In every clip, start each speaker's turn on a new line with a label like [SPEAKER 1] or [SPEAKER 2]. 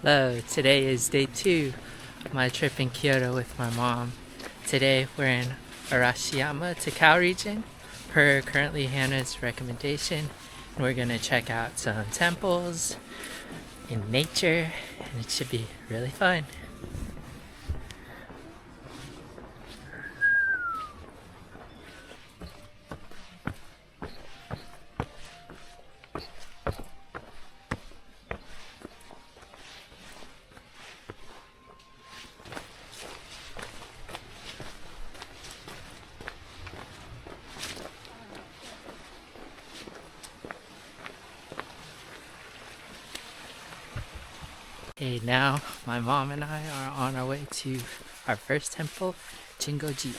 [SPEAKER 1] Hello, today is day 2 of my trip in Kyoto with my mom. Today we're in Arashiyama, Takao region, per currently Hannah's recommendation. And we're gonna check out some temples in nature, and it should be really fun. Okay, now my mom and I are on our way to our first temple, Jingo-ji.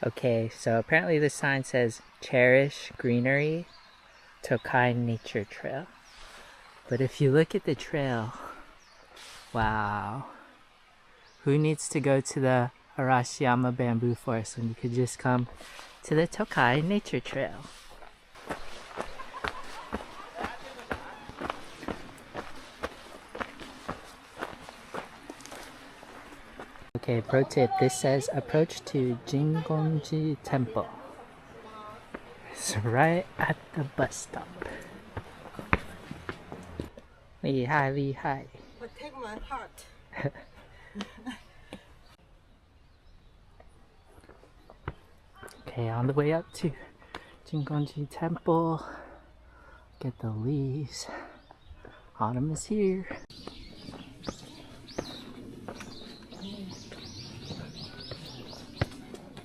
[SPEAKER 1] Okay, so apparently this sign says Cherish Greenery Tokai Nature Trail. But if you look at the trail, wow. Who needs to go to the Arashiyama bamboo forest when you could just come to the Tokai Nature Trail? Okay, pro tip, this says approach to Jingo-ji Temple. It's right at the bus stop. 厉害厉害
[SPEAKER 2] But take my heart.
[SPEAKER 1] Okay, on the way up to Jingo-ji Temple. Get the leaves. Autumn is here.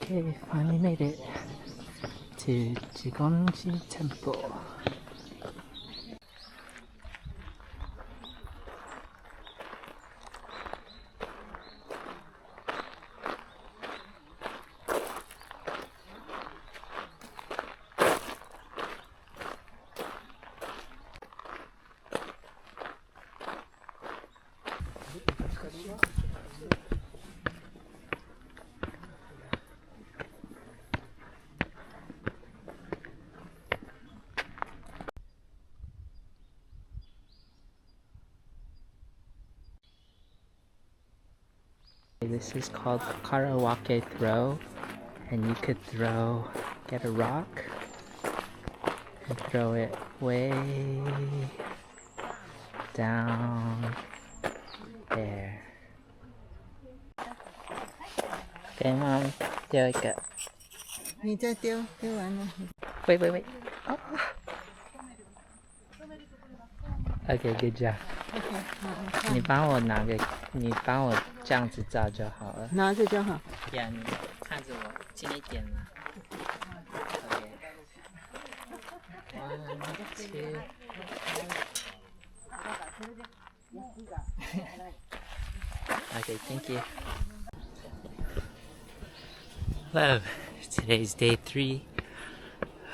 [SPEAKER 1] Okay, finally made it to Jingo-ji Temple. This is called Karawake throw, and you could get a rock and throw it way down there. Okay, Mom, 丢一个。
[SPEAKER 2] 你再丢完了。
[SPEAKER 1] Wait. Oh. Okay, good job. 你帮我拿个，你帮我这样子照就好了。
[SPEAKER 2] 拿着就好。
[SPEAKER 1] 呀，你看着我，近一点啦。Okay. 1, 2. Okay, thank you. Hello, today's day 3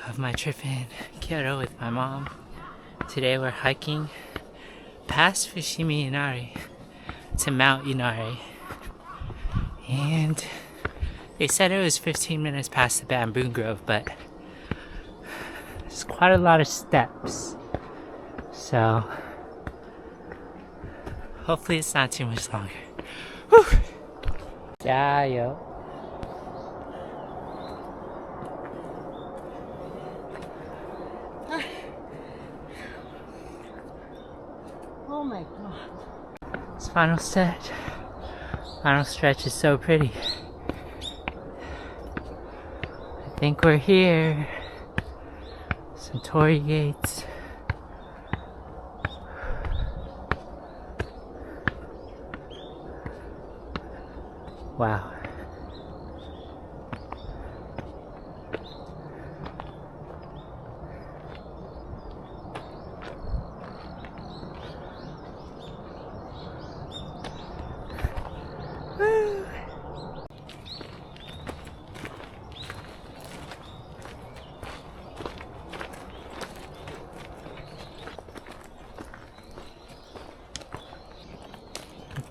[SPEAKER 1] of my trip in Kyoto with my mom. Today we're hiking past Fushimi Inari to Mount Inari, and they said it was 15 minutes past the bamboo grove, but there's quite a lot of steps, so hopefully it's not too much longer. Whew. 加油!
[SPEAKER 2] Oh my god.
[SPEAKER 1] This final stretch. Final stretch is so pretty. I think we're here. Some torii gates. Wow.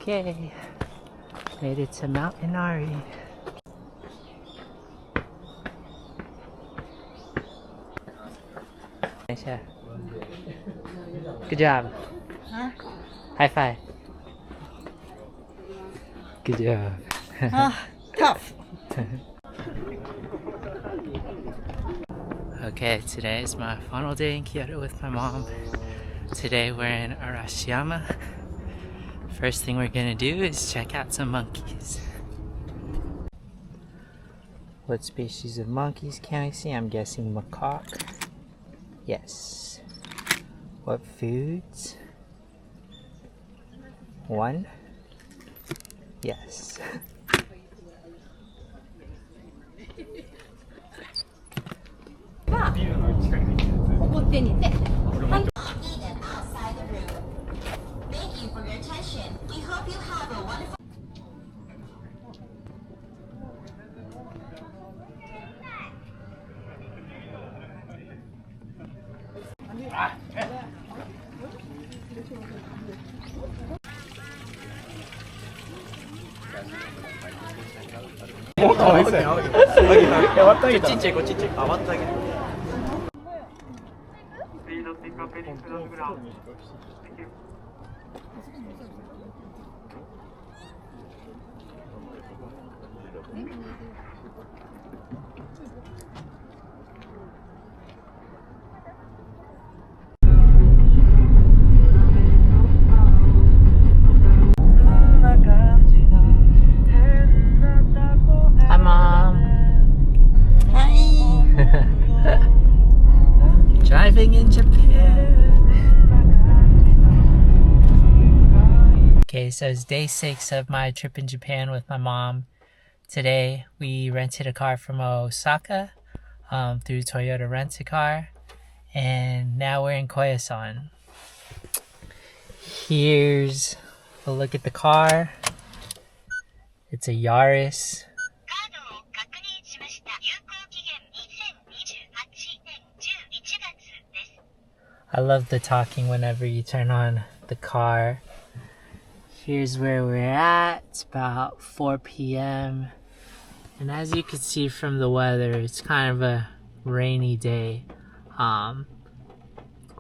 [SPEAKER 1] Okay, made it to Mount Inari. Good job.
[SPEAKER 2] Huh?
[SPEAKER 1] High five. Good job.
[SPEAKER 2] Tough.
[SPEAKER 1] Okay, today is my final day in Kyoto with my mom. Today we're in Arashiyama. First thing we're gonna do is check out some monkeys. What species of monkeys can I see? I'm guessing macaque. Yes. What foods? 1. Yes.
[SPEAKER 3] Thank you for your attention. We hope you have a wonderful
[SPEAKER 1] Hi, Mom.
[SPEAKER 2] Hi.
[SPEAKER 1] Driving in Japan. Okay, so it's day 6 of my trip in Japan with my mom. Today we rented a car from Osaka through Toyota Rent-A-Car, and now we're in Koyasan. Here's a look at the car. It's a Yaris. I love the talking whenever you turn on the car. Here's where we're at. It's about 4 p.m. And as you can see from the weather, it's kind of a rainy day.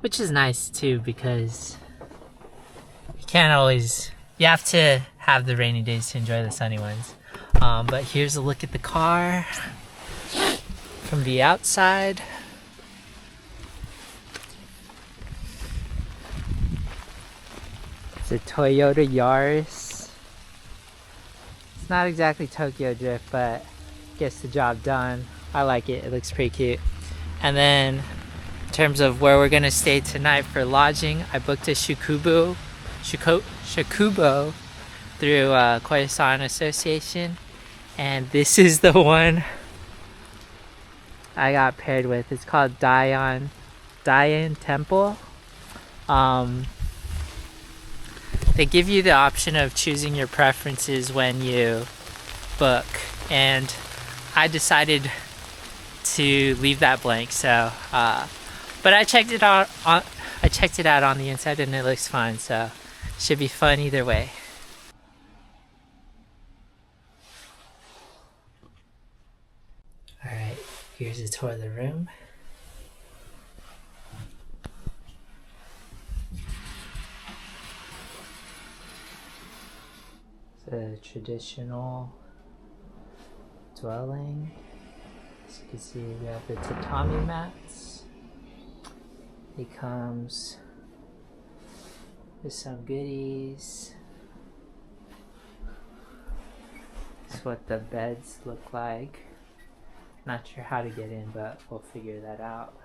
[SPEAKER 1] Which is nice too, because you have to have the rainy days to enjoy the sunny ones. But here's a look at the car from the outside. It's a Toyota Yaris. It's not exactly Tokyo Drift, but gets the job done. I like it. It looks pretty cute. And then in terms of where we're gonna stay tonight for lodging, I booked a Shakubo through Koyasan Association, and this is the one I got paired with. It's called Dayan Temple. They give you the option of choosing your preferences when you book, and I decided to leave that blank. So, but I checked it out on the inside, and it looks fine. So, should be fun either way. All right, here's a tour of the room. The traditional dwelling. As you can see, we have the tatami mats. It comes with some goodies. This is what the beds look like. Not sure how to get in, but we'll figure that out.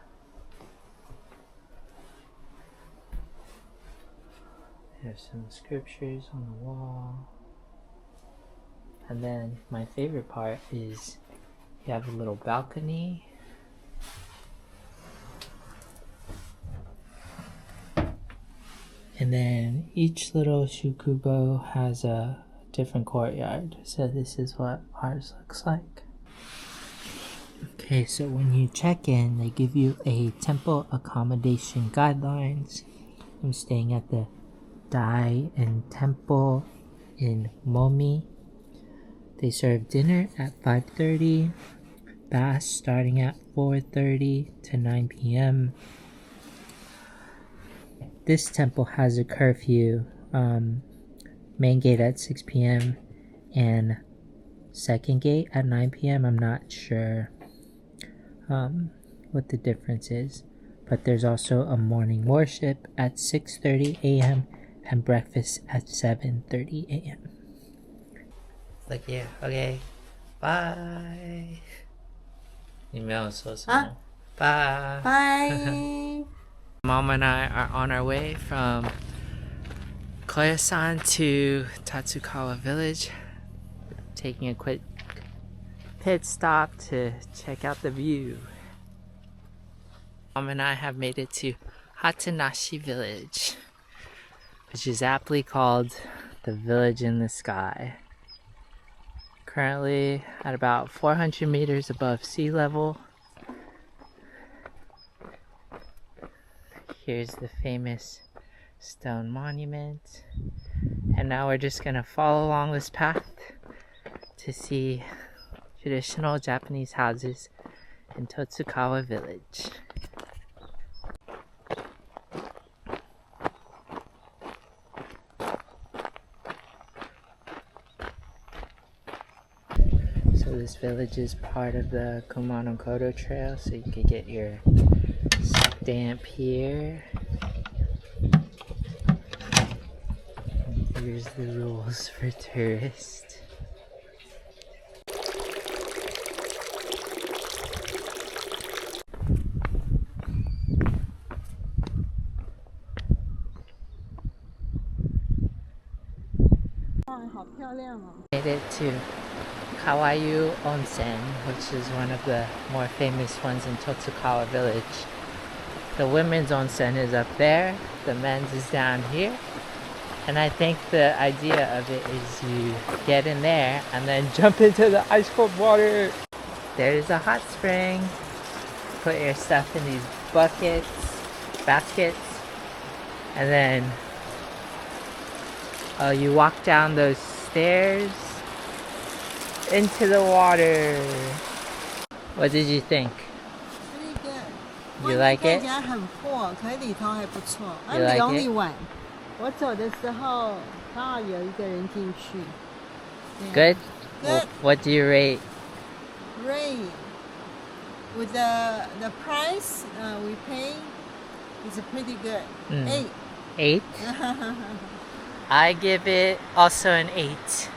[SPEAKER 1] There's some scriptures on the wall. And then my favorite part is you have a little balcony. And then each little shukubo has a different courtyard. So this is what ours looks like. Okay, so when you check in, they give you a temple accommodation guidelines. I'm staying at the Dai and Temple in Momi. They serve dinner at 5:30, baths starting at 4:30 to 9 p.m. this temple has a curfew. Main gate at 6 p.m. and second gate at 9 p.m. I'm not sure what the difference is, but there's also a morning worship at 6:30 a.m. and breakfast at 7:30 a.m. Look here. Okay. Bye. 你没有说什么? Bye.
[SPEAKER 2] Bye.
[SPEAKER 1] Mom and I are on our way from Koyasan to Tatsukawa Village, taking a quick pit stop to check out the view. Mom and I have made it to Hatenashi Village, which is aptly called the Village in the Sky. Currently at about 400 meters above sea level. Here's the famous stone monument. And now we're just gonna follow along this path to see traditional Japanese houses in Tatsukawa Village. So this village is part of the Kumano-Kodo Trail, so you can get your stamp here. And here's the rules for tourists. Made it to Kamiyu-Onsen, which is one of the more famous ones in Tatsukawa Village. The women's onsen is up there, the men's is down here. And I think the idea of it is you get in there and then jump into the ice cold water. There's a hot spring. Put your stuff in these baskets, and then you walk down those stairs into the water. What did you think?
[SPEAKER 2] Pretty good.
[SPEAKER 1] You like it?
[SPEAKER 2] 家很破，可是里头还不错。
[SPEAKER 1] You like
[SPEAKER 2] I'm the only
[SPEAKER 1] it?
[SPEAKER 2] one. 我走的时候刚好有一个人进去。
[SPEAKER 1] Good?
[SPEAKER 2] Good.
[SPEAKER 1] What do you rate?
[SPEAKER 2] Great. With the price we pay, it's pretty good. 8.
[SPEAKER 1] 8? I give it also an 8.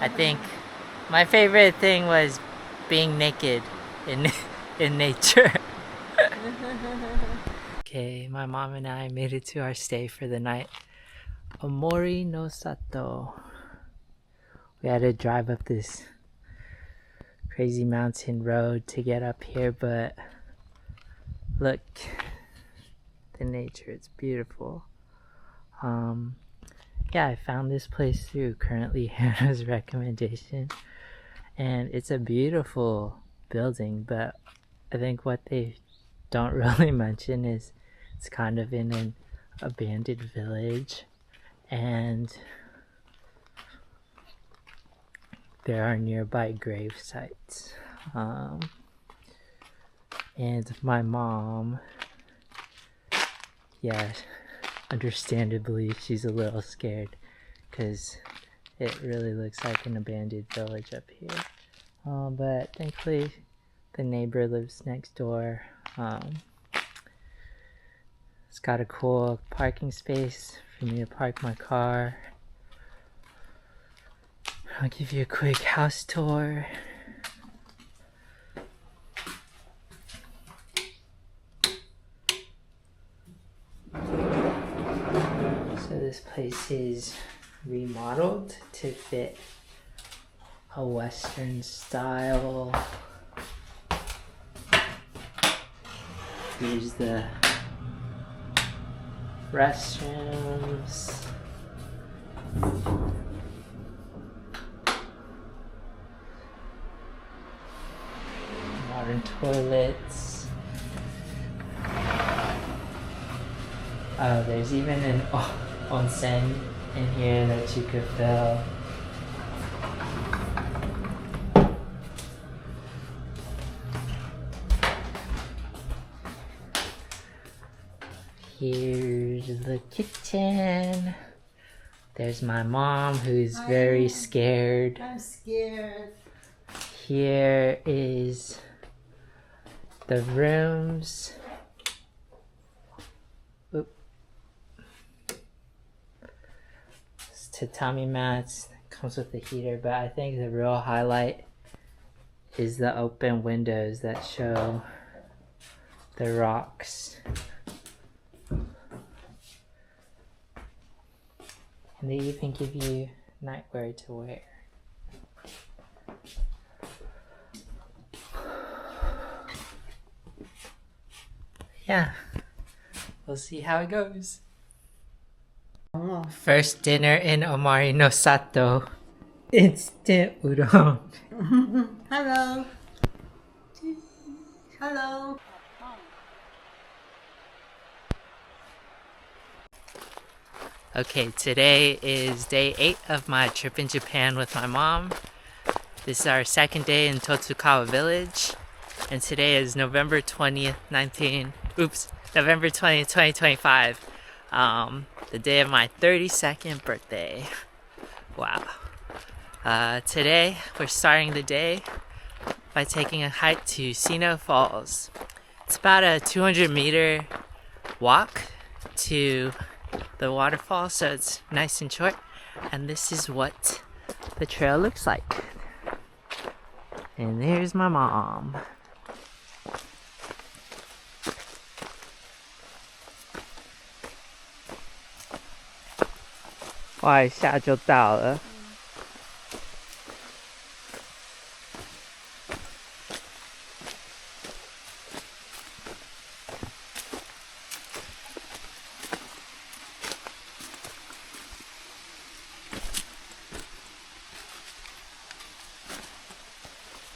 [SPEAKER 1] I think my favorite thing was being naked in nature. Okay, my mom and I made it to our stay for the night. Omori no Sato. We had to drive up this crazy mountain road to get up here, but look, the nature, it's beautiful. Yeah, I found this place through currently Hannah's recommendation, and it's a beautiful building, but I think what they don't really mention is it's kind of in an abandoned village, and there are nearby grave sites. And my mom, yeah, understandably, she's a little scared because it really looks like an abandoned village up here. But thankfully, the neighbor lives next door. It's got a cool parking space for me to park my car. I'll give you a quick house tour. So this place is remodeled to fit a Western style. Here's the restrooms. Modern toilets. Oh, there's even an onsen in here that you could fill. Here's the kitchen. There's my mom, who's very scared.
[SPEAKER 2] I'm scared.
[SPEAKER 1] Here is the rooms. Oop. It's tatami mats. Comes with the heater, but I think the real highlight is the open windows that show the rocks. And they even give you nightwear to wear. Yeah, we'll see how it goes. First dinner in Omori no Sato. Instant udon.
[SPEAKER 2] Hello. Hello.
[SPEAKER 1] Okay, today is day 8 of my trip in Japan with my mom. This is our second day in Takao village. And today is November 20th, 2025. The day of my 32nd birthday. Wow. Today, we're starting the day by taking a hike to Sino Falls. It's about a 200-meter walk to the waterfall, so it's nice and short. And this is what the trail looks like. And there's my mom. Wow, 一下就到了。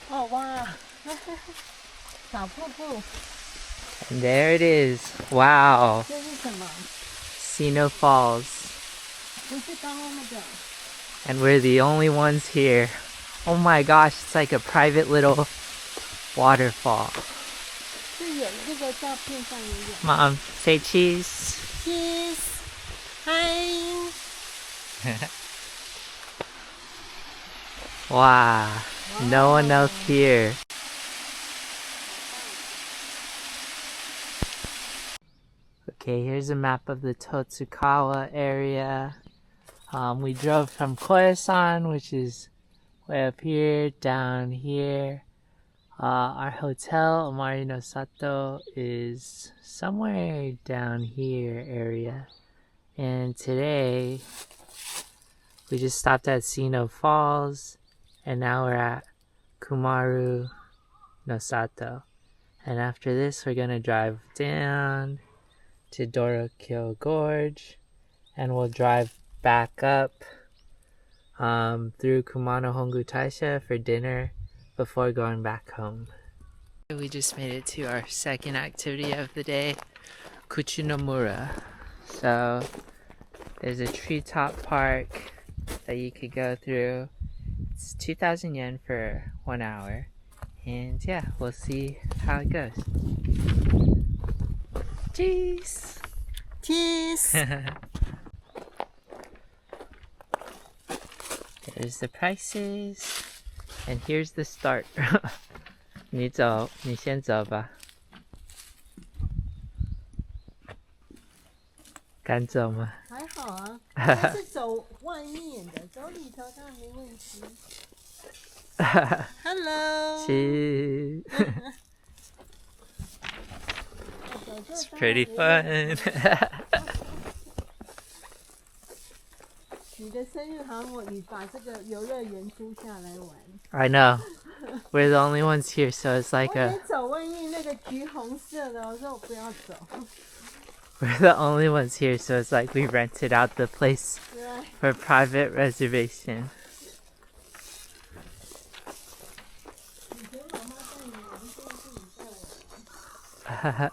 [SPEAKER 2] 哦哇，小瀑布，
[SPEAKER 1] And there it is. Wow.
[SPEAKER 2] 这是什么？
[SPEAKER 1] Sino Falls.
[SPEAKER 2] 不是刚刚那个。
[SPEAKER 1] And we're the only ones here. Oh my gosh, it's like a private little waterfall.
[SPEAKER 2] 是有这个照片上也有。
[SPEAKER 1] Mom, say cheese.
[SPEAKER 2] Cheese. Hi.
[SPEAKER 1] Wow. No one else here. Okay, here's a map of the Totsukawa area. We drove from Koyasan, which is way up here, down here. Our hotel, Omori no Sato, is somewhere down here area. And today, we just stopped at Sino Falls, and now we're at Kumaru no Sato. And after this, we're gonna drive down to Dorokyo Gorge, and we'll drive back up through Kumano Hongu Taisha for dinner before going back home. We just made it to our second activity of the day, Kuuchuu-no-Mura. So there's a treetop park that you could go through. It's 2,000 yen for 1 hour. And yeah, we'll see how it goes. Cheese!
[SPEAKER 2] Cheese.
[SPEAKER 1] There's the prices. And here's the start. 你走，你先走吧。敢走吗？
[SPEAKER 2] 还好啊，但是走外面的，走里头当然没问题。Hello.
[SPEAKER 1] Cheese! It's pretty fun.
[SPEAKER 2] 你的生日好像你把这个游乐园租下来玩。
[SPEAKER 1] I know. We're the only ones here, so it's like
[SPEAKER 2] 我
[SPEAKER 1] a.
[SPEAKER 2] 得走外面那个橘红色的，我说我不要走。
[SPEAKER 1] We're the only ones here, so it's like we rented out the place
[SPEAKER 2] 对，
[SPEAKER 1] for private reservation.
[SPEAKER 2] 以前妈妈带你玩，现在是你带我玩。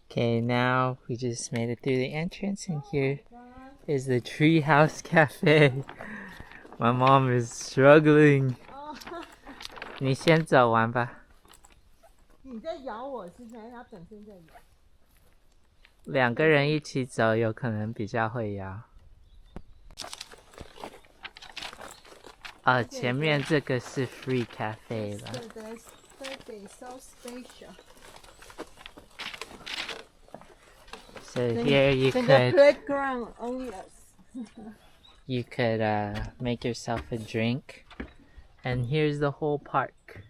[SPEAKER 1] Okay, now we just made it through the entrance, and here is the Treehouse Cafe. My mom is struggling. 你先走完吧。
[SPEAKER 2] 你在咬我是不是？它本身在咬。
[SPEAKER 1] 两个人一起走有可能比较会摇。前面这个是 free cafe 了。
[SPEAKER 2] Birthday so special.
[SPEAKER 1] So here you
[SPEAKER 2] The
[SPEAKER 1] could
[SPEAKER 2] playground only us.
[SPEAKER 1] make yourself a drink, and here's the whole park.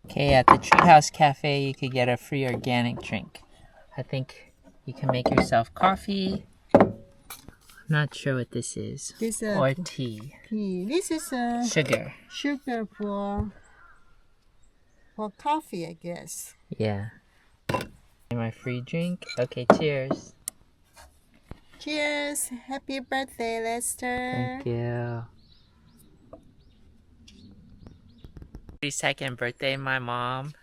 [SPEAKER 1] Okay, at the Treehouse Cafe, you could get a free organic drink. I think you can make yourself coffee. I'm not sure what this is. Or tea.
[SPEAKER 2] This is
[SPEAKER 1] Sugar.
[SPEAKER 2] Sugar for coffee, I guess.
[SPEAKER 1] Yeah. My free drink. Okay, cheers.
[SPEAKER 2] Cheers! Happy birthday, Lester.
[SPEAKER 1] Thank you. 32nd birthday, my mom.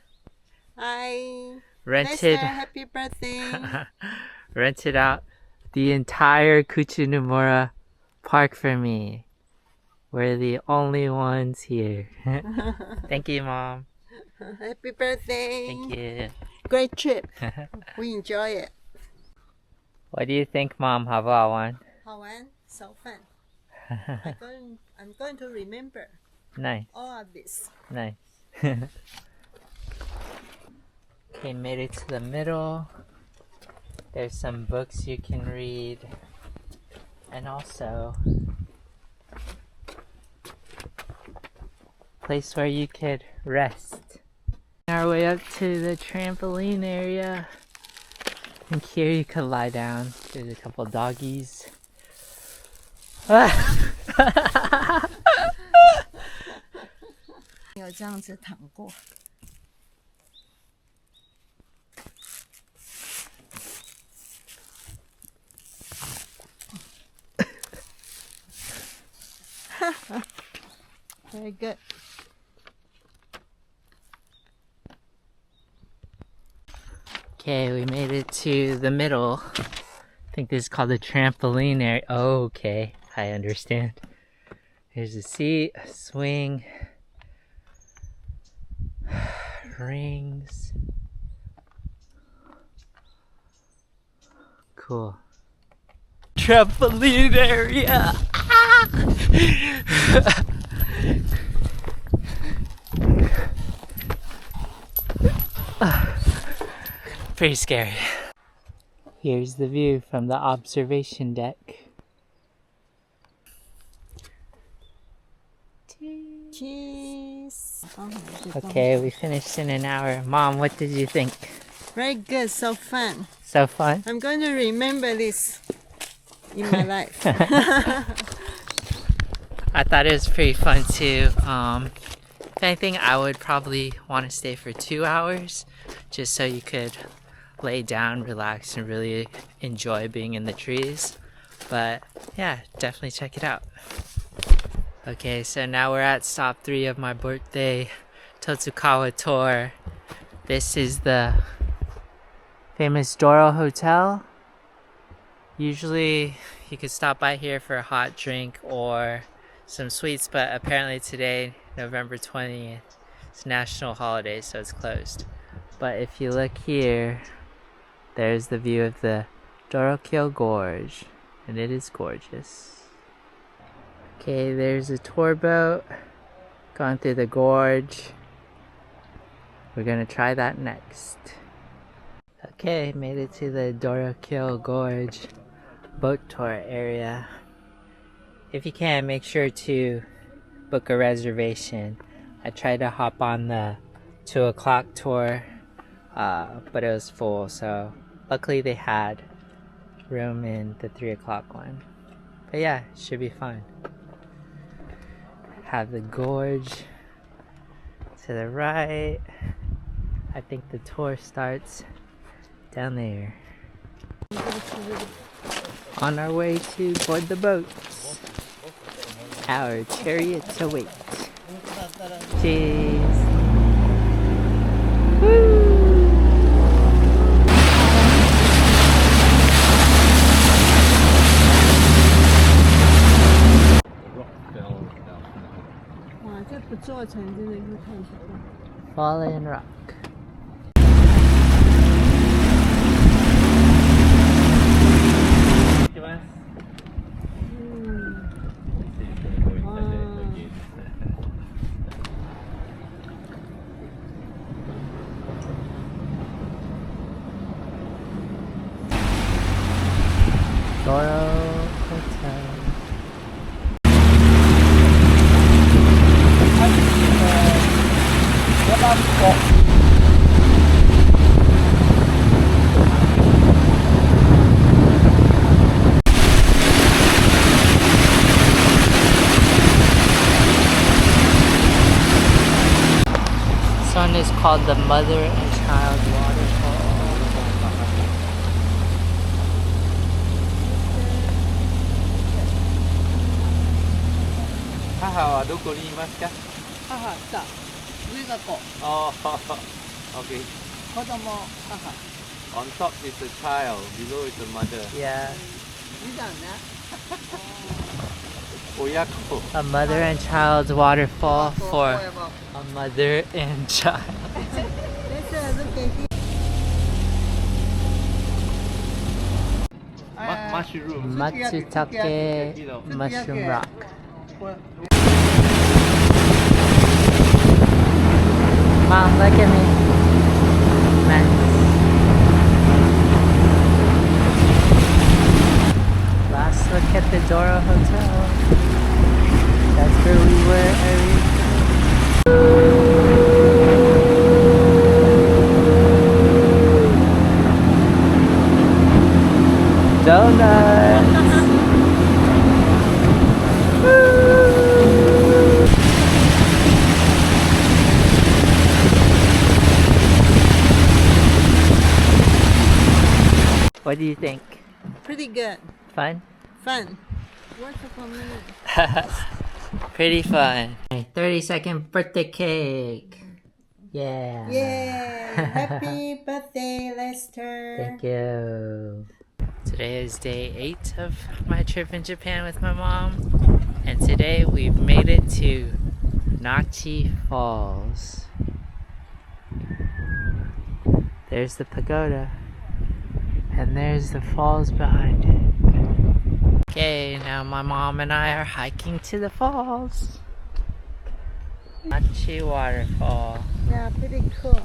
[SPEAKER 2] Hi.
[SPEAKER 1] Rented.
[SPEAKER 2] Lester, happy birthday.
[SPEAKER 1] Rented out the entire Kuuchuu-no-Mura park for me. We're the only ones here. Thank you, Mom.
[SPEAKER 2] Happy birthday.
[SPEAKER 1] Thank you.
[SPEAKER 2] Great trip. We enjoy it.
[SPEAKER 1] What do you think, Mom? 好不好玩?
[SPEAKER 2] 好玩 So fun. I'm going to remember
[SPEAKER 1] Nice.
[SPEAKER 2] all of this.
[SPEAKER 1] Nice. Okay, made it to the middle. There's some books you can read. And also a place where you could rest. Our way up to the trampoline area. And here you could lie down. There's a couple doggies.
[SPEAKER 2] 有这样子躺过。Very good.
[SPEAKER 1] Okay, we made it to the middle. I think this is called the trampoline area. Oh, okay, I understand. Here's a seat, a swing, rings. Cool. Trampoline area! Pretty scary. Here's the view from the observation deck.
[SPEAKER 2] Cheese.
[SPEAKER 1] Okay, we finished in an hour. Mom, what did you think?
[SPEAKER 2] Very good. So fun.
[SPEAKER 1] So fun?
[SPEAKER 2] I'm going to remember this in my life.
[SPEAKER 1] I thought it was pretty fun too. If anything, I would probably want to stay for 2 hours just so you could lay down, relax, and really enjoy being in the trees. But yeah, definitely check it out. Okay, so now we're at stop 3 of my birthday Totsukawa tour. This is the famous Doro Hotel. Usually you could stop by here for a hot drink or some sweets, but apparently today, November 20th, it's national holiday, so it's closed. But if you look here, there's the view of the Dorokyo Gorge, and it is gorgeous. Okay, there's a tour boat going through the gorge. We're gonna try that next. Okay, made it to the Dorokyo Gorge boat tour area. If you can, make sure to book a reservation. I tried to hop on the 2 o'clock tour, but it was full, so luckily they had room in the 3 o'clock one. But yeah, should be fun. Have the gorge to the right. I think the tour starts down there. On our way to board the boats. Our chariots await. Cheers! Woo! Fallen Rock. Doro Hotel. This one is called the Mother and Child Waterfall.
[SPEAKER 4] Haha, どこにいますか？
[SPEAKER 2] 母さ、上が子、
[SPEAKER 4] Oh, okay.
[SPEAKER 2] 子供、母。
[SPEAKER 4] On top is the child, below is the mother.
[SPEAKER 1] Yeah,
[SPEAKER 2] 見たね。
[SPEAKER 4] 親子。
[SPEAKER 1] a mother and child waterfall for
[SPEAKER 2] Forever.
[SPEAKER 1] a mother and child.
[SPEAKER 2] Let's look at it.
[SPEAKER 4] Mushroom.
[SPEAKER 1] Matsutake Mushroom Rock. Mom, look at me. Nice. Last look at the Doro Hotel. That's where we were earlier. Donuts! What do you think?
[SPEAKER 2] Pretty good.
[SPEAKER 1] Fun?
[SPEAKER 2] Fun. What's for me?
[SPEAKER 1] Pretty fun. 30-second birthday cake. Yeah.
[SPEAKER 2] Yay! Happy birthday, Lester.
[SPEAKER 1] Thank you. Today is day 8 of my trip in Japan with my mom. And today we've made it to Nachi Falls. There's the pagoda. And there's the falls behind it. Okay, now my mom and I are hiking to the falls. Nachi Waterfall.
[SPEAKER 2] Yeah, pretty cool.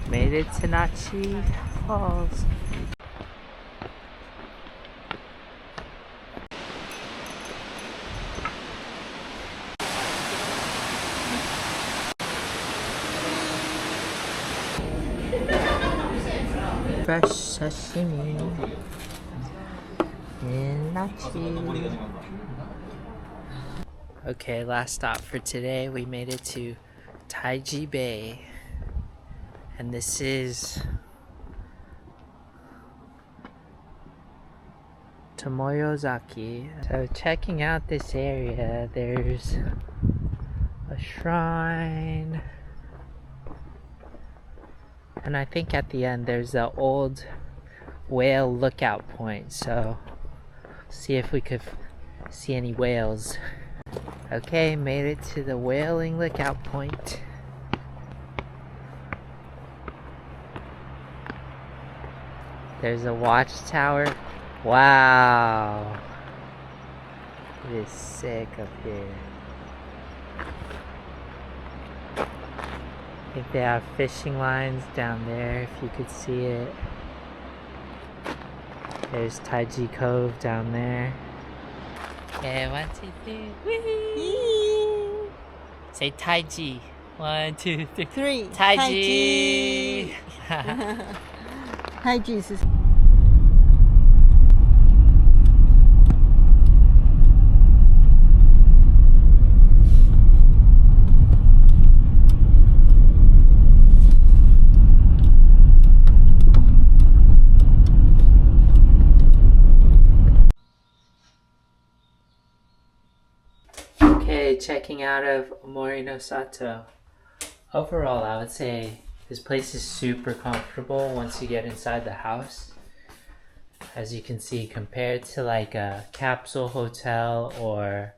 [SPEAKER 1] Made it to Nachi Falls. Fresh sashimi in Nachi. Okay, last stop for today. We made it to Taiji Bay. And this is Tomoyozaki. So checking out this area, there's a shrine. And I think at the end there's the old whale lookout point. So see if we could see any whales. Okay, made it to the whaling lookout point. There's a watchtower. Wow. It is sick up here. I think they have fishing lines down there if you could see it. There's Taiji Cove down there. Okay, 1, 2, 3. Whee! Say Taiji. 1, 2, 3.
[SPEAKER 2] 3.
[SPEAKER 1] Taiji!
[SPEAKER 2] Hi, Jesus.
[SPEAKER 1] Okay, checking out of Omori no Sato. Overall, I would say this place is super comfortable once you get inside the house. As you can see, compared to like a capsule hotel or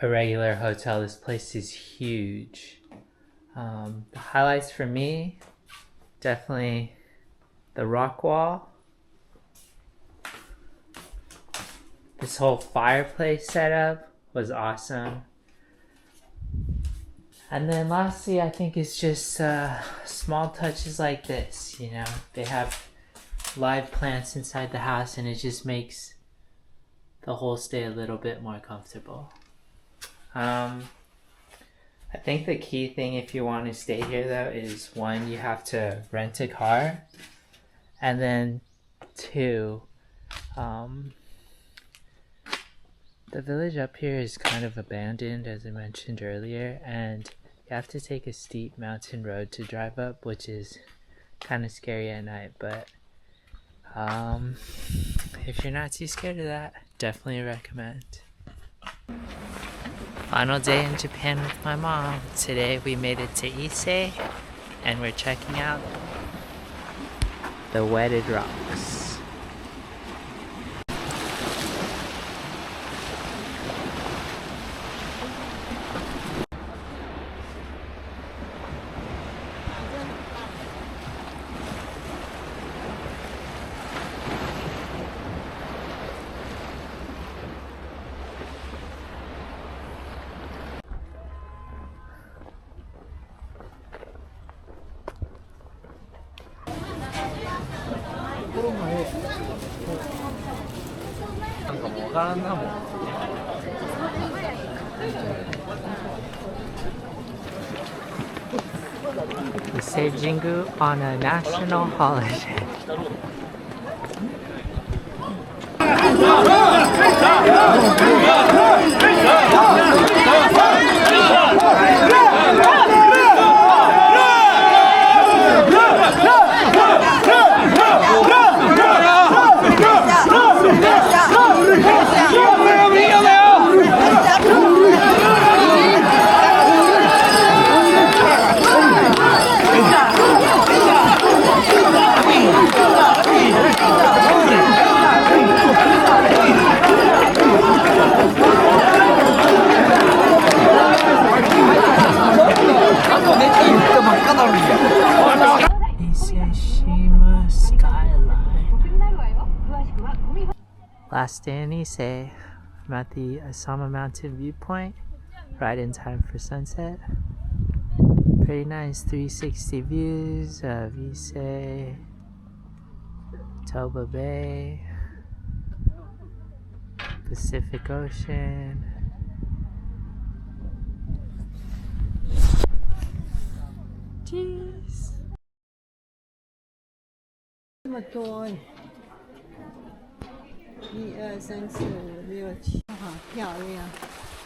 [SPEAKER 1] a regular hotel, this place is huge. The highlights for me, definitely the rock wall. This whole fireplace setup was awesome. And then lastly, I think it's just small touches like this, you know. They have live plants inside the house and it just makes the whole stay a little bit more comfortable. I think the key thing if you want to stay here though is, one, you have to rent a car, and then two, the village up here is kind of abandoned, as I mentioned earlier, and you have to take a steep mountain road to drive up, which is kind of scary at night, but if you're not too scared of that, definitely recommend. Final day in Japan with my mom. Today we made it to Ise and we're checking out the wetted rocks. We saved Jingu on a national holiday. Last day in Ise, I'm at the Asama Mountain viewpoint, right in time for sunset. Pretty nice 360 views of Ise, Toba Bay, Pacific Ocean. Jeez.
[SPEAKER 2] 这么多哎，1、2、3、4、5、6、7，好漂亮。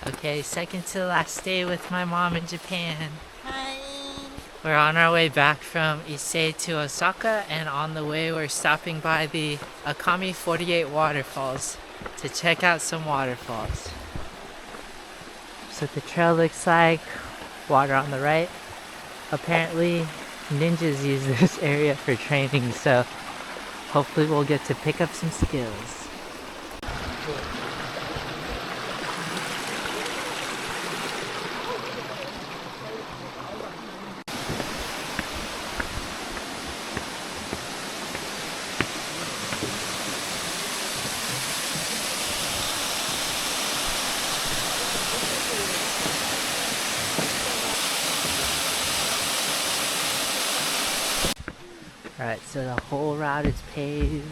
[SPEAKER 1] Okay, second to last day with my mom in Japan.
[SPEAKER 2] Hi.
[SPEAKER 1] We're on our way back from Ise to Osaka, and on the way we're stopping by the Akame 48 waterfalls to check out some waterfalls. So the trail looks like water on the right. Apparently ninjas use this area for training, so hopefully we'll get to pick up some skills. Alright, so the whole route is paved.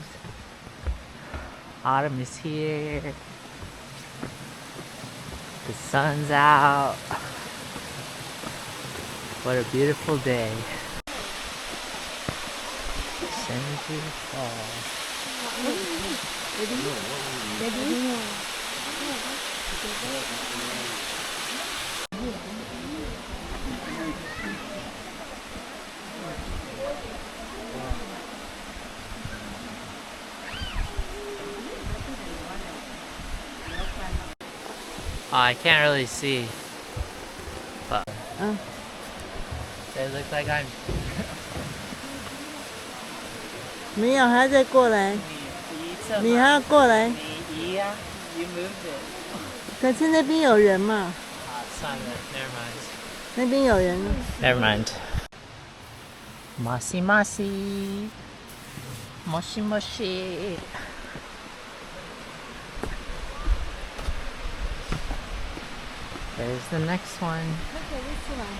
[SPEAKER 1] Autumn is here. The sun's out. What a beautiful day. Senju Falls. Oh, I can't really see, but they look like I'm
[SPEAKER 2] 没有，还在过来，你还要过来。
[SPEAKER 1] 你移呀 ，You moved it.
[SPEAKER 2] 可是那边有人嘛。
[SPEAKER 1] 算了 ，never mind.
[SPEAKER 2] 那边有人了。
[SPEAKER 1] Never mind. Masi masi. Moshi moshi. There's the next one.
[SPEAKER 2] Look at this one.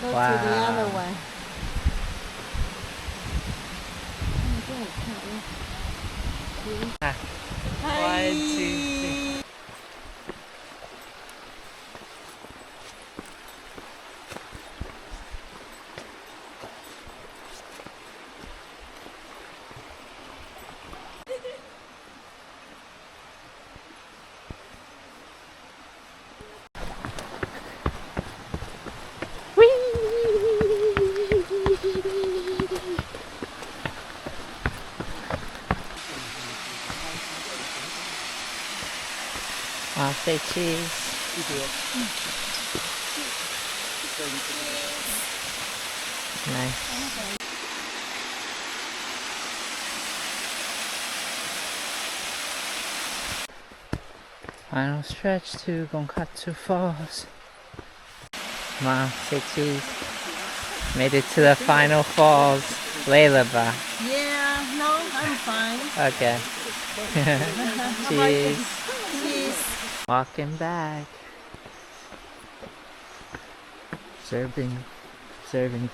[SPEAKER 2] Go to
[SPEAKER 1] Wow.
[SPEAKER 2] the other one.
[SPEAKER 1] 1, 2, 3. I'll say cheese. Nice. Final stretch to Gonkatsu Falls. Mom, say cheese. Made it to the final falls. Layla ba.
[SPEAKER 2] Yeah, no, I'm fine.
[SPEAKER 1] Okay.
[SPEAKER 2] How about you?
[SPEAKER 1] Cheese.
[SPEAKER 2] Cheese.
[SPEAKER 1] Walking back. Serving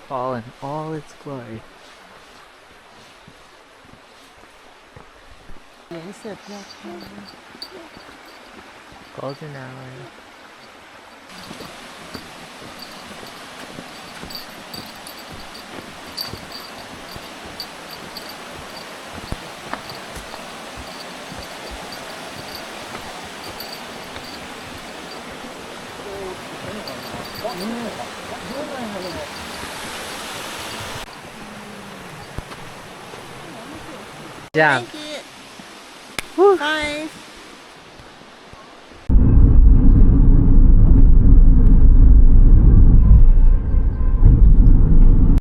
[SPEAKER 1] fall in all its glory.
[SPEAKER 2] 颜色比较漂亮。
[SPEAKER 1] Golden hour. Good job.
[SPEAKER 2] Thank you. 5.